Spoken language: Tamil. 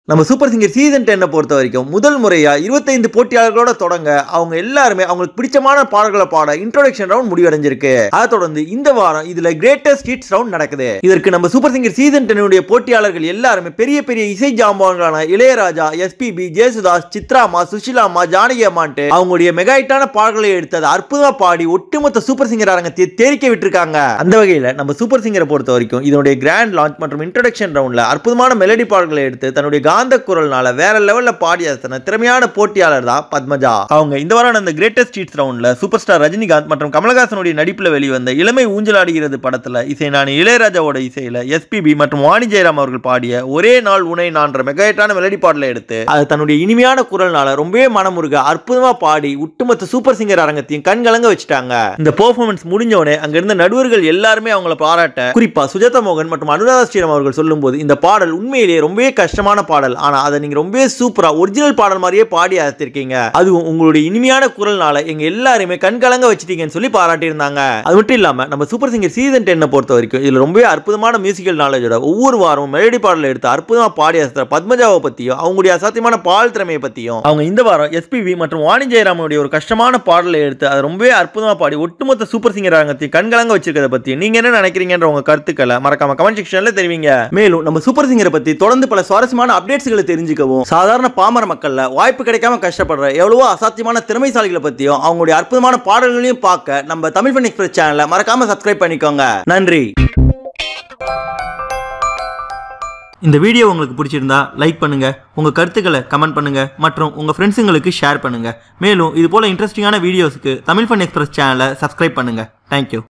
நம்ம சூப்பர் சிங்கர் சீசன் 10 பொறுத்த வரைக்கும் முதல் முறையா 25 போட்டியாளர்களோட தொடங்க அவங்க எல்லாருமே அவங்களுக்கு பிடிச்சமான பாடல்களை பாட இன்ட்ரோடக்ஷன் ரவுண்ட் முடிவடைஞ்சிருக்கு. அதை தொடர்ந்து இந்த வாரம் இதுல கிரேட்டஸ்ட் ஹிட்ஸ் ரவுண்ட் நடக்குது. இதற்கு நம்ம சூப்பர் சிங்கர் சீசன் 10 உடைய போட்டியாளர்கள் எல்லாருமே பெரிய பெரிய இசை ஜாம்பவான்களான இளையராஜா, எஸ்பிபி, ஜேசுதாஸ், சித்ராமா, சுஷிலாமா, ஜானகி அம்மான்ட்டு அவங்களுடைய மெகா ஹிட்டான பாடல்களை எடுத்து அற்புதமா பாடி ஒட்டுமொத்த சூப்பர் சிங்கர் அரங்கத்தை தேரிக்க விட்டுருக்காங்க. அந்த வகையில நம்ம சூப்பர் சிங்கரை பொறுத்த வரைக்கும் இதனுடைய கிராண்ட் லான்ச் மற்றும் இன்ட்ரோடக்ஷன் ரவுண்ட்ல அற்புதமான மெலடி பாடல்களை எடுத்து தன்னுடைய காந்த குரல்னால வேற லெவல்ல பாடிய திறமையான போட்டியாளர் தான் பத்மஜா. அவங்க இந்த வாரம் அந்த கிரேட்டஸ்ட் ஹிட்ஸ் ரவுண்ட்ல சூப்பர் ஸ்டார் ரஜினிகாந்த் மற்றும் கமலஹாசனுடைய நடிப்புல வெளிவந்த இளமை ஊஞ்சலாடுகிறது படத்துல இசைஞானி இளையராஜாவோட இசையில எஸ்பிபி மற்றும் வாணி ஜெயராம் அவர்கள் பாடிய ஒரே நாள் உனை நான்ற மெகா ஹிட்டான மெலடி பாடலை எடுத்து அது தன்னுடைய இனிமையான குரல்னால ரொம்பவே மனமுருக அற்புதமா பாடி ஒட்டுமொத்த சூப்பர் சிங்கர் அரங்கத்தையும் கண்கலங்க வச்சுட்டாங்க. இந்த பெர்ஃபார்மன்ஸ் முடிஞ்சவனே அங்க இருந்த நடுவர்கள் எல்லாருமே அவங்கள பாராட்ட, குறிப்பா சுஜாதா மோகன் மற்றும் அனுராதா ஸ்ரீராம் அவர்கள் சொல்லும்போது இந்த பாடல் உண்மையிலேயே ரொம்பவே கஷ்டமான பாடல், ஆனா அதை நீங்க ரொம்பவே சூப்பரா ஒரிஜினல் பாடல் மாதிரியே பாடி அசத்திருக்கீங்க, அதுவும் உங்களுடைய இனிமையான குரல்னால எங்க எல்லாருமே கண்கலங்க வச்சிட்டீங்கன்னு சொல்லி பாராட்டி இருந்தாங்க. அது மட்டும் இல்லாம நம்ம சூப்பர் சிங்கர் சீசன் 10 பொறுத்த வரைக்கும் இதுல ரொம்பவே அற்புதமான மியூசிக்கல் நாலேஜோட ஒவ்வொரு வாரமும் மெலடி பாடல் எடுத்து அற்புதமா பாடி அசத்துற பத்மஜாவை பத்தியும் அவங்களுடைய அசாத்தியமான பாடல் திறமையை பத்தியும் அவங்க இந்த வாரம் எஸ்பிபி மற்றும் வாணி ஜெயராமனுடைய ஒரு கஷ்டமான பாடலை எடுத்து அதை ரொம்பவே அற்புதமா பாடி ஒட்டுமொத்த சூப்பர் சிங்கர் அரங்கத்தையும் கண்கலங்க வச்சிருக்கிறத பத்தி நீங்க என்ன நினைக்கிறீங்கன்ற உங்க கருத்துக்களை மறக்காம கமெண்ட் செக்ஷன்ல தெரிவிங்க. மேலும் நம்ம சூப்பர் சிங்கரை பத்தி தொடர்ந்து பல சுவாரஸ்யமான அப்டேட்ஸ்களை தெரிஞ்சுக்கவும் சாதாரண பாமர மக்கள்ல வாய்ப்பு கிடைக்காம கஷ்டப்படுற எவ்வளவோ அசாத்தியமான திறமைசாலிகளை பத்தியும் அவங்களுடைய அற்புதமான பாடல்களையும் பார்க்க நம்ம தமிழ் ஃபன் எக்ஸ்பிரஸ் சேனலை மறக்காம சப்ஸ்கிரைப் பண்ணிக்கோங்க. நன்றி. இந்த வீடியோ உங்களுக்கு பிடிச்சிருந்தா லைக் பண்ணுங்க, உங்க கருத்துக்களை கமெண்ட் பண்ணுங்க மற்றும் உங்க ஃப்ரெண்ட்ஸுங்களுக்கு ஷேர் பண்ணுங்க. மேலும் இது போல இன்ட்ரெஸ்டிங்கான வீடியோஸ்க்கு தமிழ் ஃபன் எக்ஸ்பிரஸ் சேனலை சப்ஸ்கிரைப் பண்ணுங்க. தேங்க்யூ.